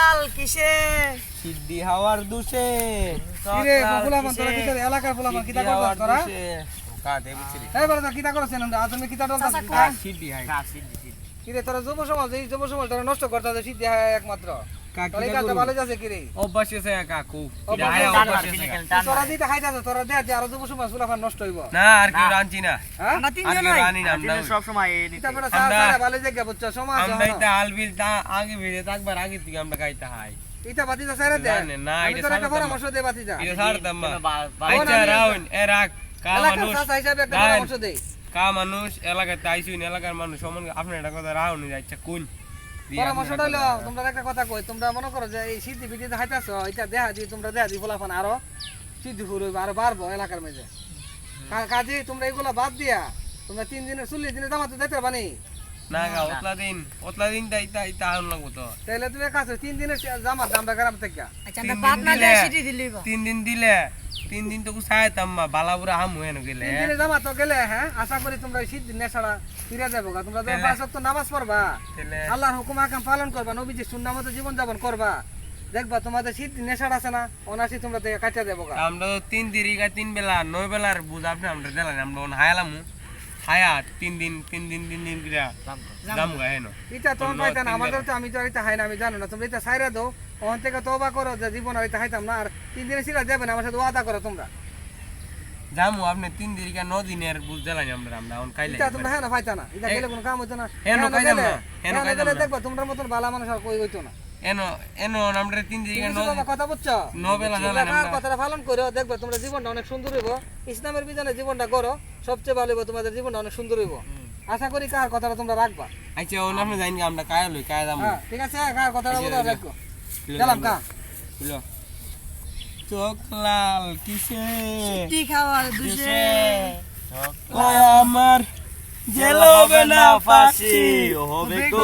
লাল কিসে সিদ্ধি হাওয়ার দুষে কিরে ফুলামান তোরা কিসের এলাকার ফুলামান কিতা করছ তোরা কা দে বুঝছিস এই বড় কিতা করছেন আমরা আজ আমি কিতা ডলতাম সিদ্ধি হাই কিরে তোরা যুব সমাজ এই যুব সমাজ তোরা নষ্ট করতাছে সিদ্ধি একমাত্র তোরা এই কাজটা ভালো যাচ্ছে কিরে অভ্যাস আছে কাকু তোরা দিতে খাইতাছ তোরা দে যে আর যুব সমাজ ফুলামান নষ্ট হইব না আর কি রাঞ্চি না হ্যাঁ আমরা তিনজন আর রানি না আমরা সব সময় এই কিতা বড় সারা ভালো জায়গা বুঝছ সমাজ আমরা এটা আলবিল তা আগে বেরিয়ে থাকবার আগে থেকে আমরা খাইতে হাই এটা বাতিটা সারা দে না আমি এটা তোরা একটা সারতাম পরামর্শ দে বাতিটা এটা সারতাম না আচ্ছা রাউন এরাক কা এলাকার মানুষ চাচা হিসাবে একটা পরামর্শ দে কা মানুষ এলাকাতে আইছুন এলাকার মানুষ সমান আপনার একটা কথা রাউন যাচ্ছে কোন পরামর্শটা হলো তোমরা একটা কথা কই তোমরা মনে করো যে এই সিদ্ধি বিদ্যুৎ হাইতাছ এটা দেখা দি তোমরা দেখা দি ফলাফান আরো সিদ্ধি হইব আরো বাড়বো এলাকার মধ্যে কাজে তোমরা এগুলা বাদ দিয়া তোমরা 3 দিনের 40 দিনের দামাতে যাইতে পারবানি না গা ওতলা দিন তাই আউন লাগবো তো তাহলে তুমি কাজ 3 দিনের জামার দামটা গ্রাম থেকে আচ্ছা আমরা বাদ না দিয়ে সিটি দিলইব 3 দিন দিলে 3 দিন তো কুছাইতাম মা বালাপুরা হাম হয়ে গেলে 3 দিনের জামা তো গেলে হ্যাঁ আশা করি তোমরা সিদ্ধি নেছাড়া ফিরে যাবো গা তোমরা তো 5 ওয়াক্ত নামাজ পড়বা আল্লাহর হুকুম আহকাম পালন করবা নবীজির সুন্নাহ মতো জীবন যাপন করবা দেখবা তোমাদের সিদ্ধি নেছাড়া আছে না অনাসি তোমরা থেকে কাটা দেবো গা আমরা তো 3 দিরিকা 3 বেলা 9 বেলার বুঝ আপনি আমরা দিলাম আমরা হায়ালামু হায়া 3 দিন কিরা দাম গা হেনো এটা তোমরা পাইতা না আমাদের তো আমি তো এটা হাই না আমি জানো না তোমরা এটা সাইরা দাও ওখান থেকে তওবা করো যে জীবন আর এটা হাইতাম না আর 3 দিনের সিলা যাবে না আমার সাথে ওয়াদা করো তোমরা জামু আপনি 3 দিরিকা 9 দিনের বুঝ দিলাম আমরা অন খাইলে এটা তোমরা হ্যাঁ না পাইতা না এটা গেলে কোনো কাম হইতো না হেনো খাইতাম না হেনো গেলে খাইতাম না দেখবা তোমরা মতন বালা মানুষ আর কই হইতো না এনো আমরা 3 দিরিকা তুমি বাবা কথা বুঝছো 9 বেলা দিলাম তোমরা কথাটা পালন করো দেখবা তোমরা জীবনটা অনেক সুন্দর হইব ইসলামের বিধানে জীবনটা করো সবচেয়ে ভালো হইব তোমাদের জীবনটা অনেক সুন্দর হইব আশা করি কার কথাটা তোমরা রাখবা আচ্ছা ওন আপনি জানি আমরা কায়া লই কায়া দাম হ্যাঁ ঠিক আছে কার কথাটা বলো রাখো গেলাম কা বুঝলো চোখ লাল কিসে সিটি খাওয়ার দুষে ও আমার জেল হবে না ফাঁসি হবে গো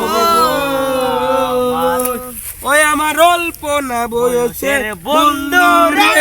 ওই আমার অল্প না বয়সের বন্ধু রে